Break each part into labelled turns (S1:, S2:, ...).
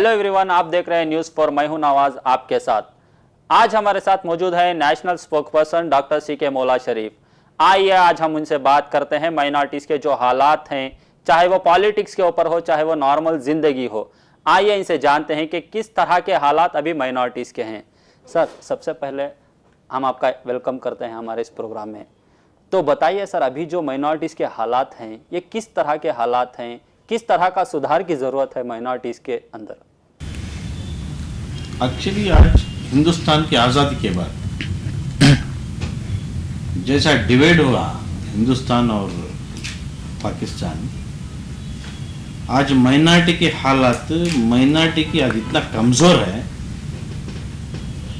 S1: Hello everyone, आप देख रहे हैं न्यूज़ फॉर। मैं हूं नवाज आपके साथ। आज हमारे साथ मौजूद है नेशनल स्पोक्सपर्सन डॉक्टर सीके मौला शरीफ। आइए आज हम उनसे बात करते हैं माइनॉरिटीज़ के जो हालात हैं, चाहे वो पॉलिटिक्स के ऊपर हो चाहे वो नॉर्मल ज़िंदगी हो। आइए इनसे जानते हैं कि किस तरह के हालात अभी माइनॉरिटीज़ के हैं। सर, सबसे पहले हम आपका वेलकम करते हैं हमारे इस प्रोग्राम में। तो बताइए सर, अभी जो माइनॉरिटीज़ के हालात हैं ये किस तरह के हालात हैं, किस तरह का सुधार की ज़रूरत है माइनॉरिटीज़ के अंदर?
S2: एक्चुअली आज हिंदुस्तान की आज़ादी के बाद जैसा डिवाइड हुआ हिंदुस्तान और पाकिस्तान, आज माइनॉरिटी के हालात, माइनॉरिटी की आज इतना कमज़ोर है,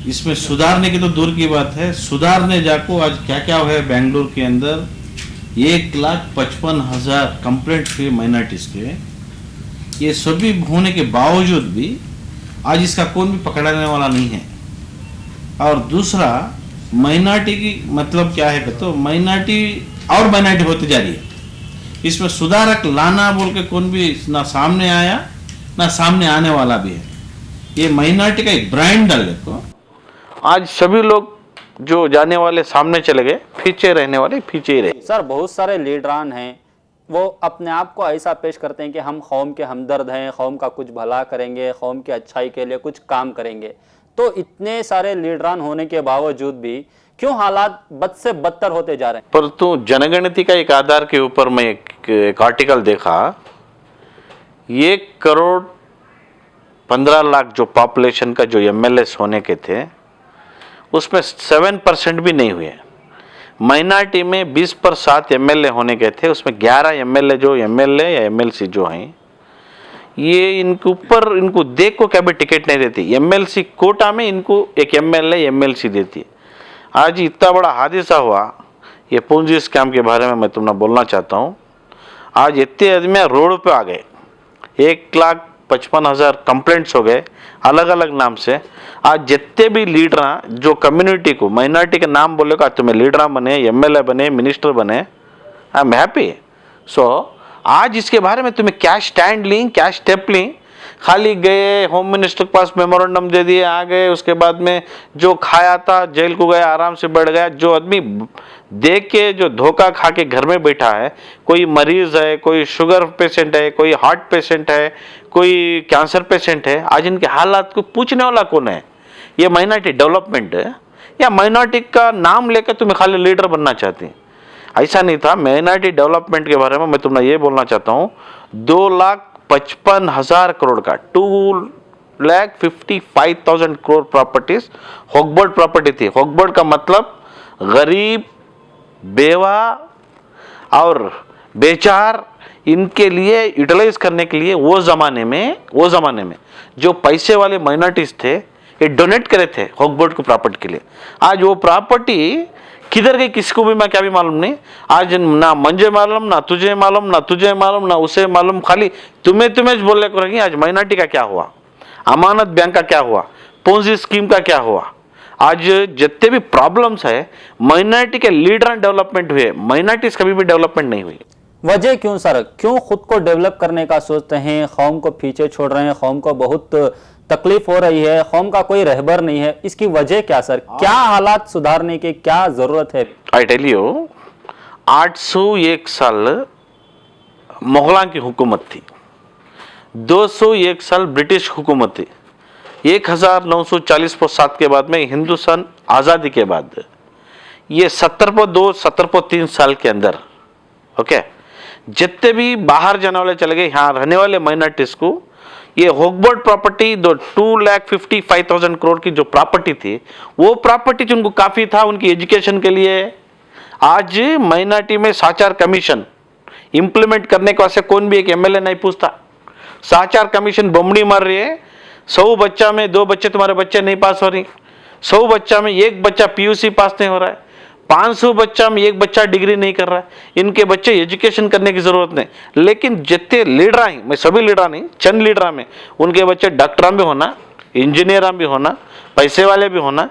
S2: इसमें सुधारने की तो दूर की बात है। सुधारने जाको आज क्या क्या हुआ है बेंगलुरु के अंदर 1,55,000 कंप्लेंट हुए माइनॉरिटीज़ के। ये सभी होने के बावजूद भी आज इसका कौन भी पकड़ने वाला नहीं है। और दूसरा, माइनॉरिटी की मतलब क्या है तो माइनॉरिटी और माइनॉरिटी होती जा रही है। इसमें सुधारक लाना बोल के कौन भी ना सामने आया ना सामने आने वाला भी है। ये माइनॉरिटी का एक ब्रांड डाले को आज सभी लोग जो जाने वाले सामने चले गए, पीछे रहने वाले पीछे ही रहे।
S1: सर, बहुत सारे लीडरान हैं, वो अपने आप को ऐसा पेश करते हैं कि हम कौम के हमदर्द हैं, कौम का कुछ भला करेंगे, कौम की अच्छाई के लिए कुछ काम करेंगे। तो इतने सारे लीडरान होने के बावजूद भी क्यों हालात बद से बदतर होते जा रहे हैं?
S2: परंतु जनगणति का एक आधार के ऊपर मैं एक आर्टिकल देखा, 1,15,00,000 जो पॉपुलेशन का जो एमएलएस होने के थे उसमें 7% भी नहीं हुए। माइनॉरिटी में 20% एमएलए होने के थे, उसमें 11 एमएलए जो एमएलए या एमएलसी जो हैं, ये इनके ऊपर इनको देख को कभी टिकट नहीं देती। एमएलसी कोटा में इनको एक एमएलए एमएलसी देती है। आज इतना बड़ा हादसा हुआ, ये पूंजी स्कैम के बारे में मैं तुमने बोलना चाहता हूँ। आज इतने आदमी रोड पे आ गए, 1,55,000 कंप्लेंट्स हो गए अलग अलग नाम से। आज जितने भी लीडर जो कम्युनिटी को माइनॉरिटी के नाम बोलेगा, तुम्हें लीडर बने, एमएलए बने, मिनिस्टर बने, आई एम हैप्पी। सो आज इसके बारे में तुम्हें क्या स्टैंड ली, क्या स्टेप ली? खाली गए, होम मिनिस्टर के पास मेमोरेंडम दे दिए, आ गए, उसके बाद में जो खाया था जेल को गया, आराम से बैठ गया। जो आदमी देख के जो धोखा खा के घर में बैठा है, कोई मरीज है, कोई शुगर पेशेंट है, कोई हार्ट पेशेंट है, कोई कैंसर पेशेंट है, आज इनके हालात को पूछने वाला कौन है? ये माइनॉरिटी डेवलपमेंट है या माइनॉरिटी का नाम लेकर तुम्हें खाली लीडर बनना चाहती है? ऐसा नहीं था। माइनॉरिटी डेवलपमेंट के बारे में मैं तुम्हें ये बोलना चाहता हूँ, 2,55,000 करोड़ का 2,55,000 करोड़ प्रॉपर्टीज हॉकबर्ड प्रॉपर्टी थी। हॉकबर्ड का मतलब गरीब, बेवा और बेचार, इनके लिए यूटिलाइज करने के लिए वो जमाने में जो पैसे वाले माइनॉरिटीज थे ये डोनेट करे थे हॉकबर्ड को प्रॉपर्टी के लिए। आज वो प्रॉपर्टी किधर गई किसको भी मैं क्या भी मालूम नहीं। आज ना मुझे मालूम, ना तुझे मालूम, ना तुझे मालूम, ना उसे मालूम, खाली तुम्हें बोलने को रहेंगे। आज माइनॉरिटी का क्या हुआ, अमानत बैंक का क्या हुआ, पोंजी स्कीम का क्या हुआ? आज जितने भी प्रॉब्लम्स है, माइनॉरिटी के लीडर डेवलपमेंट हुए, माइनॉरिटीज कभी भी डेवलपमेंट नहीं हुई।
S1: वजह क्यों सर? क्यों खुद को डेवलप करने का सोचते हैं, कौम को पीछे छोड़ रहे हैं, कौम को बहुत तकलीफ हो रही है, कौम का कोई रहबर नहीं है, इसकी वजह क्या सर? क्या हालात सुधारने की क्या जरूरत है?
S2: आई टेल यू, 801 साल मुगलों की हुकूमत थी, 201 साल ब्रिटिश हुकूमत थी, 1940 के बाद में हिंदुस्तान आज़ादी के बाद ये 1703 साल के अंदर जितने भी बाहर जाने वाले चले गए, यहाँ रहने वाले माइनॉरिटीज को ये हॉकबर्ड प्रॉपर्टी 2,55,000 करोड़ की जो प्रॉपर्टी थी, वो प्रॉपर्टी उनको काफ़ी था उनकी एजुकेशन के लिए। आज माइनॉरिटी में साचार कमीशन इंप्लीमेंट करने के वास्ते कौन भी एक एमएलए नहीं पूछता। साचार कमीशन बमड़ी मार रही है। 100 बच्चा में 2 बच्चे तुम्हारे बच्चे नहीं पास हो रही, 100 बच्चा में 1 बच्चा पीयूसी पास नहीं हो रहा है, 500 बच्चा में 1 बच्चा डिग्री नहीं कर रहा है। इनके बच्चे एजुकेशन करने की जरूरत नहीं, लेकिन जितने लीडर हैं, मैं सभी लीडर नहीं, चंद लीडर में उनके बच्चे डॉक्टर में होना, इंजीनियर भी होना, पैसे वाले भी होना,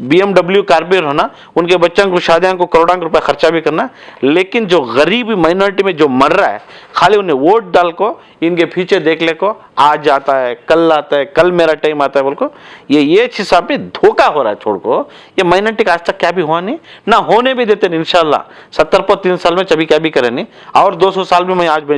S2: BMW कार भी होना, उनके बच्चों को शादियों को करोड़ों रुपए खर्चा भी करना, लेकिन जो गरीब माइनॉरिटी में जो मर रहा है, खाली उन्हें वोट डाल को इनके पीछे देख ले को आज आता है, कल आता है, कल मेरा टाइम आता है बोल को ये हिसाब में धोखा हो रहा है। छोड़ को ये माइनॉरिटी का आज तक क्या भी हुआ नहीं, ना होने भी देते नहीं। इंशाल्लाह 70 पर 3 साल में कभी क्या भी करे नहीं, और 200 साल में मैं आज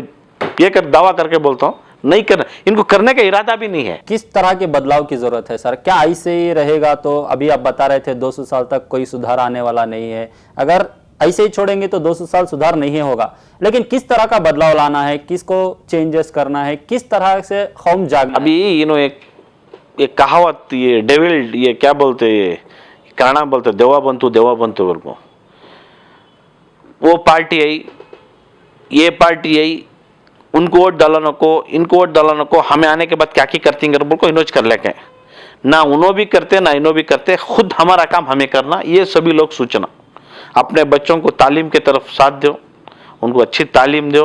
S2: ये दावा करके बोलता हूँ नहीं करना, इनको करने का इरादा भी नहीं है।
S1: किस तरह के बदलाव की जरूरत है सर? क्या ऐसे ही रहेगा तो अभी आप बता रहे थे 200 साल तक कोई सुधार आने वाला नहीं है, अगर ऐसे ही छोड़ेंगे तो 200 साल सुधार नहीं होगा, लेकिन किस तरह का बदलाव लाना है, किसको चेंजेस करना है, किस तरह से कौम जागना?
S2: अभी एक कहावत, ये डेविल, ये क्या बोलते, ये कनाडा बोलते देवा बंतु बोल को, वो पार्टी आई, ये पार्टी आई, उनको वोट डालने को, इनको वोट डालने को, हमें आने के बाद क्या की करती बोल को इनोज कर लेके, ना उन्हों भी करते ना इन्हों भी करते, खुद हमारा काम हमें करना। ये सभी लोग सूचना अपने बच्चों को तालीम की तरफ साथ दो, उनको अच्छी तालीम दो,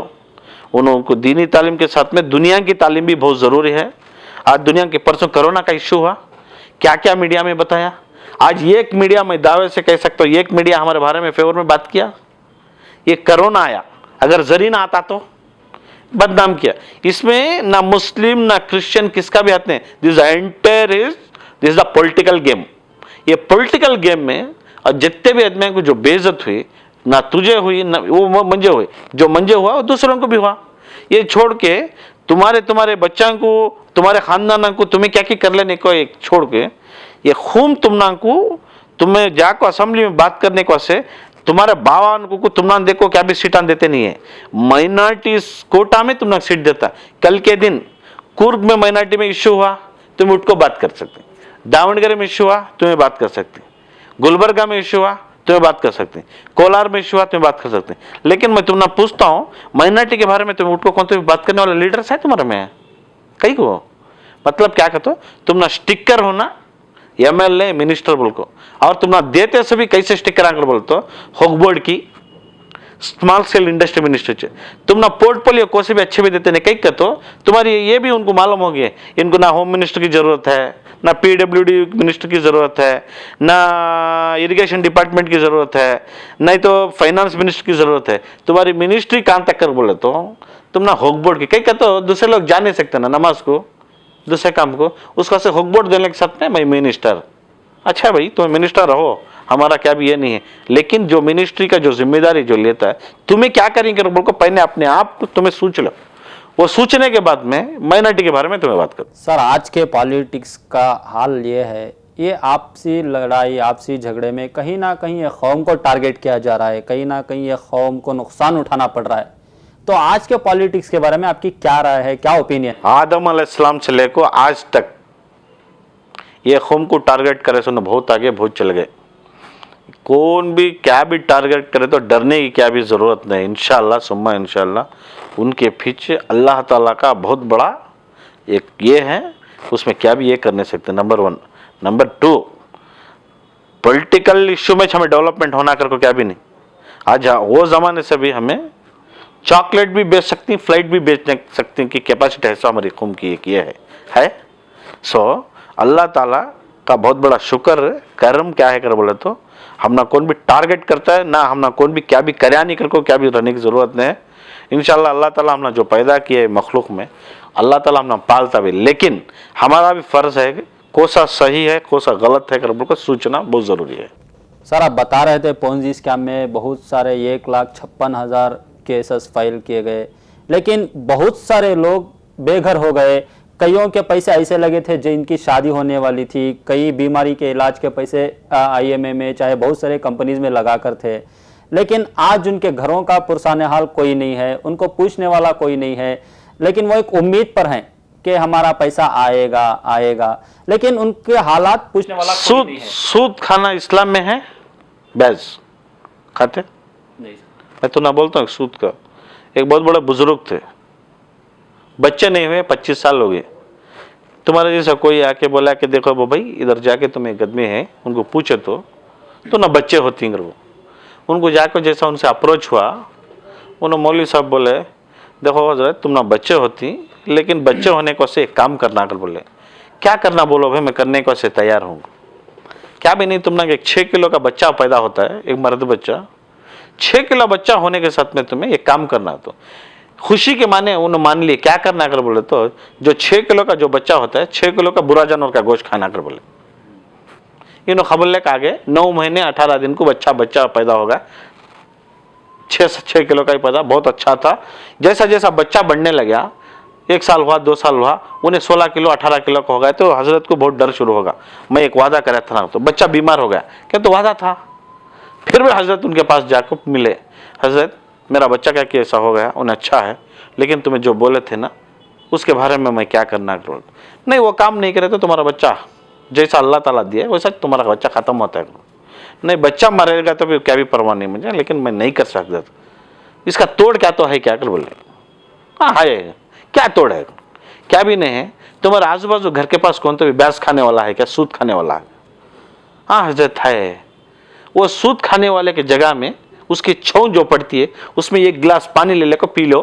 S2: उनको दीनी तालीम के साथ में दुनिया की तालीम भी बहुत ज़रूरी है। आज दुनिया के परसों कोरोना का इश्यू हुआ, क्या क्या मीडिया में बताया, आज एक मीडिया में दावे से कह सकता हूँ, एक मीडिया हमारे बारे में फेवर में बात किया। ये कोरोना आया, अगर जरी ना आता तो बदनाम किया। इसमें ना मुस्लिम ना क्रिश्चियन किसका भी हाथ नहीं, दिस द पॉलिटिकल गेम। ये पॉलिटिकल गेम में और जितने भी आदमी को जो बेइज्जत हुई, ना तुझे हुई ना वो मंजे हुए, जो मंजे हुआ वो दूसरों को भी हुआ। ये छोड़ के तुम्हारे बच्चों को, तुम्हारे खानदान को तुम्हें क्या कर लेने को, एक छोड़ के ये खूम तुम्हें जाको असेंबली में बात करने को से तुम्हारे बाबा को तुमना देखो क्या भी सीटां देते नहीं है। माइनॉरिटी कोटा में तुमने सीट देता। कल के दिन कुर्ग में माइनॉरिटी में इश्यू हुआ, तुम उठ को बात कर सकते, दावणगेरे में इश्यू हुआ तुम्हें बात कर सकते, गुलबर्गा में इश्यू हुआ तुम्हें बात कर सकते, कोलार में इश्यू हुआ तुम्हें बात कर सकते। लेकिन मैं तुमने पूछता हूं माइनॉरिटी के बारे में, तुम उठ को कौन तो बात करने वाला लीडर्स है तुम्हारे में? कहीं को मतलब क्या कहते हो, तुम ना स्टिकर होना MLA मिनिस्टर बोल को, और तुम ना देते सभी कैसे स्टिकर आकर बोलते हो, होग बोर्ड की स्मॉल स्केल इंडस्ट्री मिनिस्टर, तुम ना पोर्टफोलियो को से भी अच्छे भी देते नहीं। कहीं कहते हो तुम्हारी ये भी उनको मालूम हो गया, इनको ना होम मिनिस्टर की जरूरत है, ना PWD मिनिस्टर की जरूरत है, ना इरिगेशन डिपार्टमेंट की जरूरत है, नहीं तो फाइनेंस मिनिस्टर की जरूरत है। तुम्हारी मिनिस्ट्री कहां तक कर बोले तो तुम ना होग बोर्ड की, कहीं कहते हो दूसरे लोग जा नहीं सकते ना नमाज को, दूसरे काम को, उसका से हुक बोर्ड देने के साथ में मैं मिनिस्टर। अच्छा भाई तुम मिनिस्टर रहो, हमारा क्या भी ये नहीं है, लेकिन जो मिनिस्ट्री का जो जिम्मेदारी जो लेता है, तुम्हें क्या करेंगे बोल को पहले अपने आप तुम्हें सोच लो, वो सोचने के बाद में माइनॉरिटी के बारे में तुम्हें बात करो।
S1: सर आज के पॉलिटिक्स का हाल ये है, ये आपसी लड़ाई आपसी झगड़े में कहीं ना कहीं कौम को टारगेट किया जा रहा है, कहीं ना कहीं ये कौम को नुकसान उठाना पड़ रहा है। तो आज के पॉलिटिक्स के बारे में आपकी क्या राय है, क्या ओपिनियन?
S2: आदम अलैहिस्सलाम से लेकर आज तक ये कौम को टारगेट करे सो बहुत आगे बहुत चल गए। कौन भी क्या भी टारगेट करे तो डरने की क्या भी जरूरत नहीं। इंशाअल्लाह सुम्मा इंशाअल्लाह उनके पीछे अल्लाह ताला का बहुत बड़ा एक ये है, उसमें क्या भी ये कर नहीं सकते। नंबर 1। नंबर 2, पॉलिटिकल इश्यू में हमें डेवलपमेंट होना कर को क्या भी नहीं। आज वो जमाने से भी हमें चॉकलेट भी बेच सकती, फ्लाइट भी बेच सकती की कैपेसिटी है, हमारी कौम की एक ये है। सो अल्लाह ताला का बहुत बड़ा शुक्र करम क्या है कर बोले तो हम ना कौन भी टारगेट करता है, ना हम ना कौन भी क्या भी करया नहीं कर को क्या भी रहने की जरूरत नहीं है। इंशाल्लाह अल्लाह ताला हमने जो पैदा किए मखलूक में, अल्लाह ताला हमने पालता भी, लेकिन हमारा भी फर्ज है कि कौन सा सही है कौन सा गलत है कर बोल को सूचना बहुत जरूरी है।
S1: सर आप बता रहे थे पोंजी स्कैम में बहुत सारे 1,56,000 केसेस फाइल किए गए, लेकिन बहुत सारे लोग बेघर हो गए। कईयों के पैसे ऐसे लगे थे जिनकी शादी होने वाली थी, कई बीमारी के इलाज के पैसे IMA में चाहे बहुत सारे कंपनीज में लगा कर थे, लेकिन आज उनके घरों का पुरसाने हाल कोई नहीं है, उनको पूछने वाला कोई नहीं है, लेकिन वो एक उम्मीद पर हैं कि हमारा पैसा आएगा आएगा, लेकिन उनके हालात पूछने वाला कोई नहीं है।
S2: सूद खाना इस्लाम में है? बैज खाते
S1: नहीं।
S2: मैं तो ना बोलता हूँ सूद का। एक बहुत बड़े बुजुर्ग थे, बच्चे नहीं हुए, 25 साल हो गए। तुम्हारे जैसा कोई आके बोला कि देखो वो भाई इधर जाके तुम एक आदमी है, उनको पूछे तो ना बच्चे होती हैं। वो उनको जाकर जैसा उनसे अप्रोच हुआ, उन्होंने मौलवी साहब बोले देखो हजरत तुम ना बच्चे होती, लेकिन बच्चे होने को से एक काम करना कर बोले क्या करना बोलो भाई, मैं करने को से तैयार हूँ। क्या भी नहीं, तुमने एक 6 किलो का बच्चा पैदा होता है, एक मर्द बच्चा, 6 किलो बच्चा होने के साथ में तुम्हें एक काम करना, तो खुशी के माने उन्होंने मान लिए क्या करना कर बोले तो जो 6 किलो का जो बच्चा होता है, 6 किलो का बुरा जानवर का गोश्त खाना कर बोले। इन्होंने खबरले के आगे 9 महीने 18 दिन को बच्चा पैदा होगा, 6 किलो का ही पैदा, बहुत अच्छा था। जैसा जैसा बच्चा बढ़ने लगा, 1 साल हुआ, 2 साल हुआ, उन्हें 16 किलो 18 किलो का हो गया, तो हजरत को बहुत डर शुरू होगा। मैं एक वादा करा था ना, तो बच्चा बीमार हो गया, क्या तो वादा था। फिर भी हजरत उनके पास जाकर मिले, हजरत मेरा बच्चा क्या कि ऐसा हो गया, उन्हें अच्छा है, लेकिन तुम्हें जो बोले थे ना उसके बारे में मैं क्या करना करूँ। नहीं, वो काम नहीं करे तो तुम्हारा बच्चा जैसा अल्लाह ताला दिया वैसा तुम्हारा बच्चा खत्म होता है। नहीं, बच्चा मरेगा तो भी क्या भी परवाह नहीं मुझे, लेकिन मैं नहीं कर सकता। इसका तोड़ क्या तो है, क्या कर बोले। हाँ है, क्या तोड़ है, क्या भी नहीं है। तुम्हारे आजू बाजू घर के पास कौन तो भी ब्यास खाने वाला है क्या, सूद खाने वाला है? हाँ हजरत है। वो सूद खाने वाले के जगह में उसकी छौ जो पड़ती है उसमें 1 गिलास पानी ले लेकर पी लो,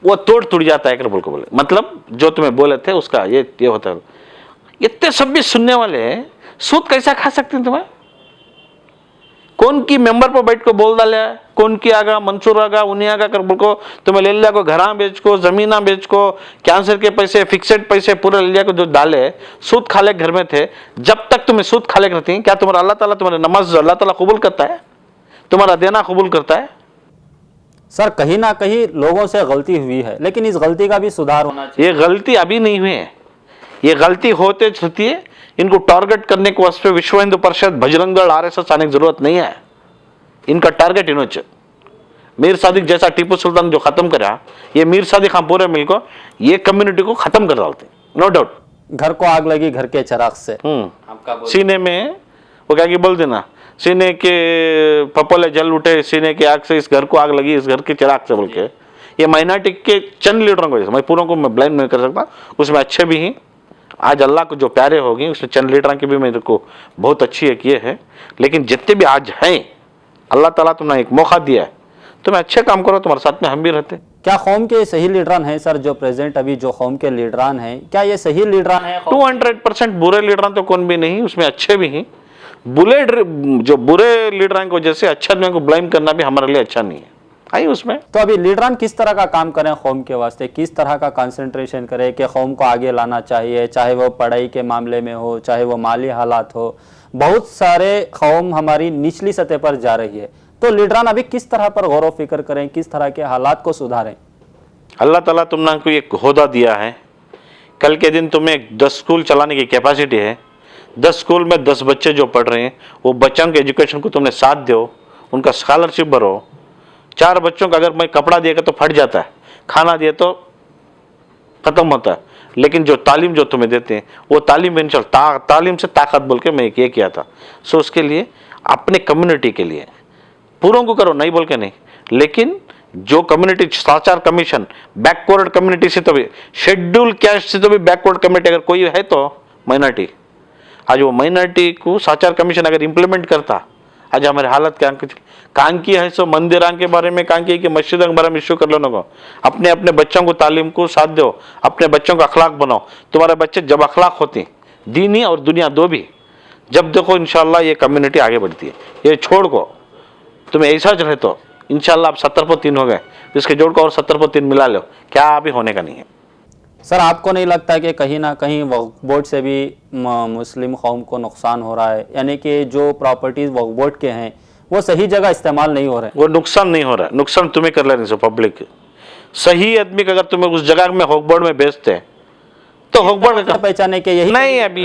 S2: वो तोड़ टूट जाता है कर बोल को बोले। मतलब जो तुम्हें बोले थे उसका ये होता है। इतने सब भी सुनने वाले हैं, सूद कैसा खा सकते हैं तुम्हें? कौन की मेंबर पर बैठ को बोल डाले, कौन की आगा मंसूर आगा उन्हीं आगा कर बोल को तुम्हें ले लिया को, घरा बेच को, जमीना बेच को, कैंसर के पैसे, फिक्सेड पैसे पूरे ले लिया को जो डाले, सूद खाले घर में थे। जब तक तुम्हें सूद खाले करती हैं, क्या तुम्हारा अल्लाह ताला तुम्हारे नमाज अल्लाह ताला कबूल करता है? तुम्हारा देना कबूल करता है?
S1: सर कहीं ना कहीं लोगों से गलती हुई है, लेकिन इस गलती का भी सुधार होना चाहिए।
S2: ये गलती अभी नहीं हुई है, ये गलती होते चलती है। इनको टारगेट करने के वास्ते विश्व हिंदू परिषद, बजरंग दल, आरएसएस आने की जरूरत नहीं है। इनका टारगेट इन्होंने मीर सादिक जैसा टीपू सुल्तान जो खत्म करा, ये मीर सादिक हम पूरे मिलकर ये कम्युनिटी को खत्म कर डालते, नो डाउट।
S1: घर को आग लगी घर के चिराग से,
S2: सीने में वो क्या बोल देना, सीने के पपोले जल उठे, सीने की आग से इस घर को आग लगी, इस घर के चिराग से बोल के। ये माइनॉरिटी के चंद लीडरों को, मैं पूरों को मैं ब्लेम नहीं कर सकता, उसमें अच्छे भी हैं। आज अल्लाह को जो प्यारे होगी उसमें चंद लीडरों की भी मेरे को बहुत अच्छी है किए हैं, लेकिन जितने भी आज हैं अल्लाह ताला तुमने एक मौका दिया है, तुम अच्छे काम करो, तुम्हारे साथ में हम भी रहते।
S1: क्या कौम के सही लीडरान हैं सर? जो प्रेजेंट अभी जो कौम के लीडरान हैं, क्या ये सही लीडरान हैं?
S2: 200% बुरे लीडरान तो कौन भी नहीं, उसमें अच्छे भी हैं। जो बुरे लीडरान को जैसे अच्छे आदमी को ब्लेम करना भी हमारे लिए अच्छा नहीं है। आई उसमें
S1: तो अभी लीडरान किस तरह का काम करें कौम के वास्ते, किस तरह का कंसंट्रेशन करें कि कौम को आगे लाना चाहिए, चाहे वो पढ़ाई के मामले में हो, चाहे वो माली हालात हो। बहुत सारे कौम हमारी निचली सतह पर जा रही है, तो लीडरान अभी किस तरह पर गौर व फिक्र करें, किस तरह के हालात को सुधारें?
S2: अल्लाह ताला तुमने को एक ओहदा दिया है, कल के दिन तुम्हें 10 स्कूल चलाने की कैपेसिटी है। 10 स्कूल में 10 बच्चे जो पढ़ रहे हैं, वो बच्चों के एजुकेशन को तुमने साथ दो, उनका स्कॉलरशिप भरो। 4 बच्चों का अगर मैं कपड़ा दिएगा तो फट जाता है, खाना दिए तो खत्म होता है, लेकिन जो तालीम जो तुम्हें देते हैं वो तालीम में नहीं चलता। तालीम से ताकत बोल के मैं ये किया था। सो उसके लिए अपने कम्युनिटी के लिए पूरों को करो, नहीं बोल के नहीं, लेकिन जो कम्युनिटी साचार कमीशन बैकवर्ड कम्युनिटी से तो भी, शेड्यूल कैस्ट से तो भी बैकवर्ड कम्युनिटी अगर कोई है तो माइनॉरिटी, आज वो माइनॉरिटी को साचार कमीशन अगर इंप्लीमेंट करता, आज हमारे हालत क्या कांकी है। सो मंदिरां के बारे में कांकी कि मस्जिद के बारे में इश्यू कर लो को, अपने अपने बच्चों को तालीम को साथ दो, अपने बच्चों को अखलाक बनाओ। तुम्हारे बच्चे जब अखलाक होते, दीनी और दुनिया दो भी, जब देखो इंशाल्लाह ये कम्युनिटी आगे बढ़ती है। ये छोड़ को तुम्हें ऐसा रहे तो इंशाल्लाह आप 70 पर 3 हो गए, इसके जोड़ को और 70 पर 3 मिला लो, क्या अभी होने का नहीं है।
S1: सर आपको नहीं लगता कि कहीं ना कहीं वक्फ बोर्ड से भी मुस्लिम कौम को नुकसान हो रहा है, यानी कि जो प्रॉपर्टीज वक्फ बोर्ड के हैं वो सही जगह इस्तेमाल नहीं हो रहे?
S2: वो नुकसान नहीं हो रहा है, नुकसान तुम्हें कर लेने से पब्लिक। सही आदमी का अगर तुम्हें उस जगह में वक्फ बोर्ड में बेचते हैं तो वक्फ बोर्ड का
S1: पहचाने के यही
S2: नहीं, अभी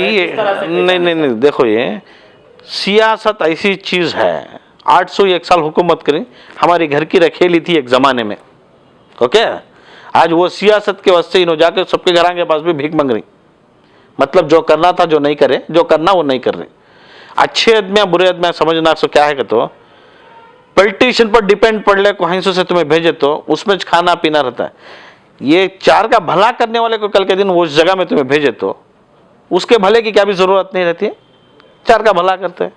S2: नहीं, देखो ये सियासत ऐसी चीज है, 801 साल हुकूमत करी, हमारी घर की रखेली थी एक जमाने में, ओके। आज वो सियासत के वास्ते इन्होंने जाकर सबके घर के पास भी भीख मांग रही, मतलब जो करना था जो नहीं करे, जो करना वो नहीं कर रहे। अच्छे आदमी बुरे आदमी समझना सो क्या है कि तो पॉलिटिशियन पर डिपेंड पड़ ले को हिंसों से तुम्हें भेजे तो उसमें खाना पीना रहता है। ये 4 का भला करने वाले को कल के दिन वो उस जगह में तुम्हें भेजे तो उसके भले की क्या भी जरूरत नहीं रहती है, 4 का भला करते हैं।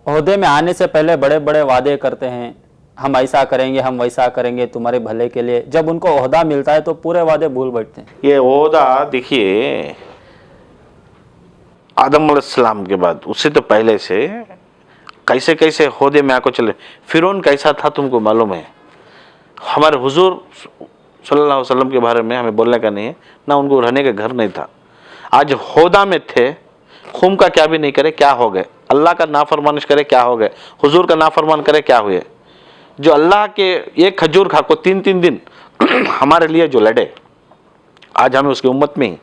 S1: ओहदे में आने से पहले बड़े बड़े वादे करते हैं, हम ऐसा करेंगे, हम वैसा करेंगे तुम्हारे भले के लिए। जब उनको ओहदा मिलता है तो पूरे वादे भूल बैठते हैं।
S2: ये ओहदा देखिए, आदम अलैहिस्सलाम के बाद, उससे तो पहले से कैसे कैसे ओहदे में आको चले। फिरौन कैसा था तुमको मालूम है? हमारे हुजूर सल्लल्लाहु अलैहि वसल्लम के बारे में हमें बोलने का नहीं है, ना उनको रहने का घर नहीं था। आज होदा में थे, खूम का क्या भी नहीं करे क्या हो गए, अल्लाह का नाफरमानिश करे क्या हो गए, हुजूर का नाफरमान करे क्या हुए। जो अल्लाह के एक खजूर खा को 3-3 दिन हमारे लिए जो लड़े, आज हमें उसकी उम्मत में ही।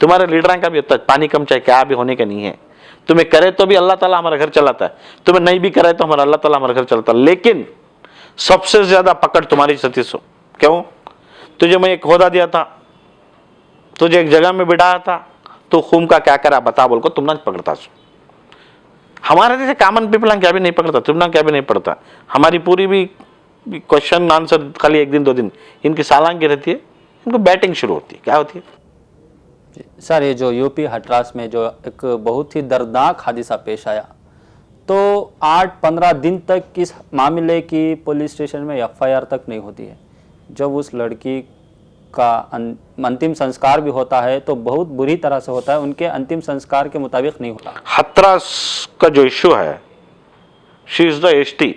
S2: तुम्हारे लीडर का भी होता है, पानी कम चाहे क्या भी होने का नहीं है। तुम्हें करे तो भी अल्लाह ताला हमारा घर चलाता है, तुम्हें नहीं भी करे तो हमारा अल्लाह ताला हमारा घर चलाता है। लेकिन सबसे ज्यादा पकड़ तुम्हारी सतीश हो। क्यों? तुझे मैं एक ओहदा दिया था, तुझे एक जगह में बिठाया था, तो खूम का क्या करा बता बोल को तुम ना पकड़ता सो। हमारे जैसे कॉमन पीपल क्या भी नहीं पकड़ता, तुम ना क्या भी नहीं पड़ता। हमारी पूरी भी क्वेश्चन आंसर खाली 1 दिन 2 दिन, इनकी सालांगी रहती है, इनको बैटिंग शुरू होती है। क्या होती है
S1: सर? ये जो यूपी हथरास में जो एक बहुत ही दर्दनाक हादसा पेश आया, तो 8-15 दिन तक इस मामले की पुलिस स्टेशन में एफआईआर तक नहीं होती है। जब उस लड़की का अंतिम संस्कार भी होता है तो बहुत बुरी तरह से होता है, उनके अंतिम संस्कार के मुताबिक नहीं होता।
S2: हथरास का जो इश्यू है, she is the ST.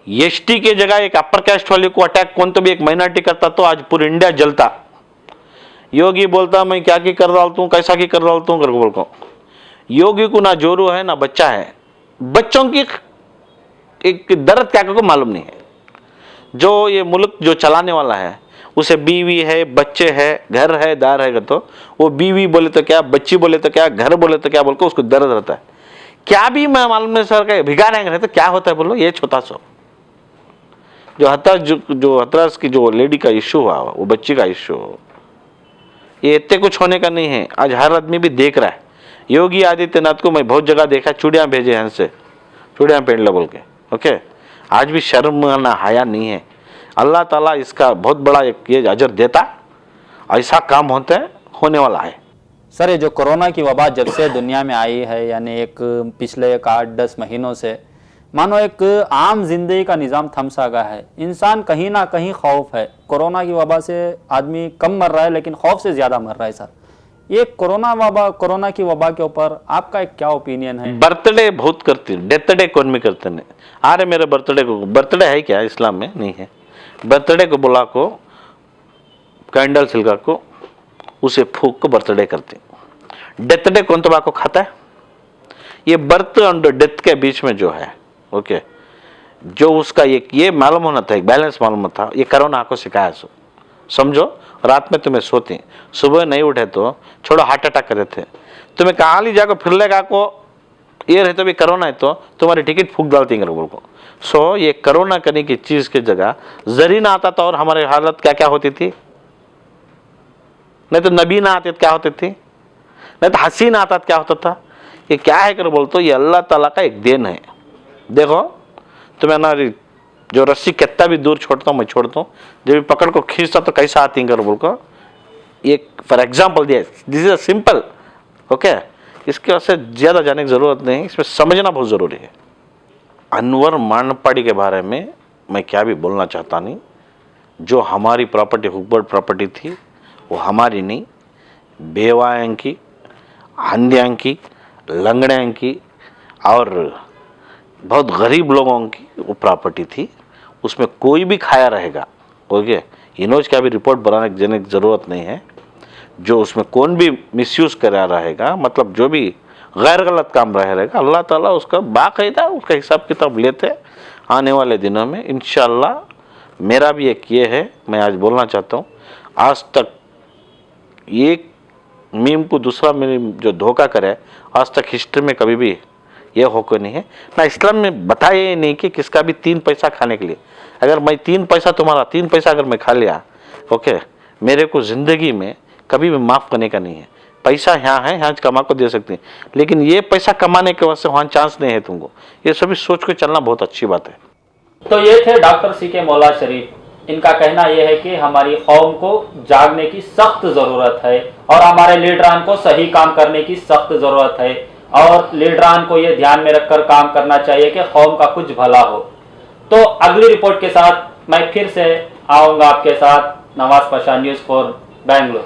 S2: ST के जगह एक अपर कास्ट वाले को अटैक कौन तो भी एक माइनॉरिटी करता तो आज पूरा इंडिया जलता। योगी बोलता मैं क्या की कर डालता हूं, कैसा की कर डालता हूं करके बोलता हूं। योगी को ना जोरू है ना बच्चा है, बच्चों की एक दर्द क्या को मालूम नहीं है। जो ये मुल्क जो चलाने वाला है उसे बीवी है, बच्चे है, घर है, दार है, तो वो बीवी बोले तो क्या, बच्ची बोले तो क्या, घर बोले तो क्या, बोलकर उसको दर्द रहता है। क्या भी मैं मालूम नहीं सर का भिगाड़ेंगे तो क्या होता है बोलो, ये छोटा सो जो हथरास की जो लेडी का इश्यू हुआ, वो बच्ची का इश्यू, ये इतने कुछ होने का नहीं है। आज हर आदमी भी देख रहा है। योगी आदित्यनाथ को मैं बहुत जगह देखा, चूड़ियाँ भेजे हैं से, चूड़ियाँ पहन लो बोल के। ओके, आज भी शर्म ना हाया नहीं है। अल्लाह ताला इसका बहुत बड़ा एक ये अजर देता, ऐसा काम होता है, होने वाला है।
S1: सर, ये जो कोरोना की वबा जब से दुनिया में आई है, यानी एक पिछले 8-10 महीनों से मानो एक आम जिंदगी का निज़ाम थमसा गया है। इंसान कहीं ना कहीं खौफ है। कोरोना की वबा से आदमी कम मर रहा है लेकिन खौफ से ज़्यादा मर रहा है। सर, ये कोरोना की वबा के ऊपर आपका एक क्या ओपिनियन है?
S2: बर्थडे बहुत करती, डेथ डे कौन भी करते नहीं। अरे मेरे बर्थडे को, बर्थडे है क्या इस्लाम में? नहीं है। बर्थडे को बुला को कैंडल सिलका को उसे फूक को बर्थडे करते। डेथ डे कौन तो बाको खाता है? ये बर्थ और डेथ के बीच में जो है, ओके, जो उसका ये मालूम होना था, एक बैलेंस मालूम था। ये कोरोना आपको सिखाया सो समझो। रात में तुम्हें सोते, सुबह नहीं उठे तो छोड़ो हार्ट अटैक करे थे, तुम्हें कहाँ ली जाकर फिर लेगा को ये रहते भी कोरोना है तो तुम्हारी टिकट फूक डालती है को। सो ये कोरोना करने की चीज की जगह जरी ना आता था और हमारी हालत क्या क्या होती थी, नहीं तो नबी ना आते क्या होती थी, नहीं तो हसीन आता क्या होता था। ये क्या है कर बोलते, ये अल्लाह ताला का एक देन है। देखो तुम्हें ना जो रस्सी कितना भी दूर छोड़ता हूँ मैं छोड़ता हूँ, जब भी पकड़ को खींचता तो कैसा आती कर बोल को, एक फॉर एग्जाम्पल दिया, this is a simple. Okay, इसके वजह से ज़्यादा जाने की ज़रूरत नहीं, इसमें समझना बहुत ज़रूरी है। अनवर मानपाड़ी के बारे में मैं क्या भी बोलना चाहता नहीं। जो हमारी प्रॉपर्टी हुकबर्ड प्रॉपर्टी थी वो हमारी नहीं, बेवाएं की, अंधियां की, लंगड़ियां की और बहुत गरीब लोगों की वो प्रॉपर्टी थी। उसमें कोई भी खाया रहेगा। ओके, इनोज का भी रिपोर्ट बनाने देने की ज़रूरत नहीं है। जो उसमें कौन भी मिसयूज़ करा रहेगा, मतलब जो भी गैर गलत काम रहेगा, अल्लाह ताला उसका बाकायदा उसका हिसाब किताब लेते आने वाले दिनों में इंशाअल्लाह। मेरा भी एक ये है, मैं आज बोलना चाहता हूँ, आज तक एक मीम को दूसरा मीम जो धोखा करे, आज तक हिस्ट्री में कभी भी ये होकर नहीं है ना। इस्लाम में बताया ही नहीं कि किसका भी 3 पैसा खाने के लिए, अगर मैं 3 पैसा तुम्हारा 3 पैसा अगर मैं खा लिया, ओके, मेरे को ज़िंदगी में कभी भी माफ़ करने का नहीं है। पैसा यहाँ है, यहाँ कमा को दे सकते हैं, लेकिन ये पैसा कमाने के वास्ते वहाँ चांस नहीं है तुमको। ये सभी सोच के चलना बहुत अच्छी बात है।
S1: तो ये थे डॉक्टर सीके मौला शरीफ। इनका कहना यह है कि हमारी कौम को जागने की सख्त ज़रूरत है और हमारे लीडरान को सही काम करने की सख्त ज़रूरत है और लीडरान को ये ध्यान में रखकर काम करना चाहिए कि कौम का कुछ भला हो। तो अगली रिपोर्ट के साथ मैं फिर से आऊँगा आपके साथ। नवाज पाशा, न्यूज़ 4 बेंगलुरु।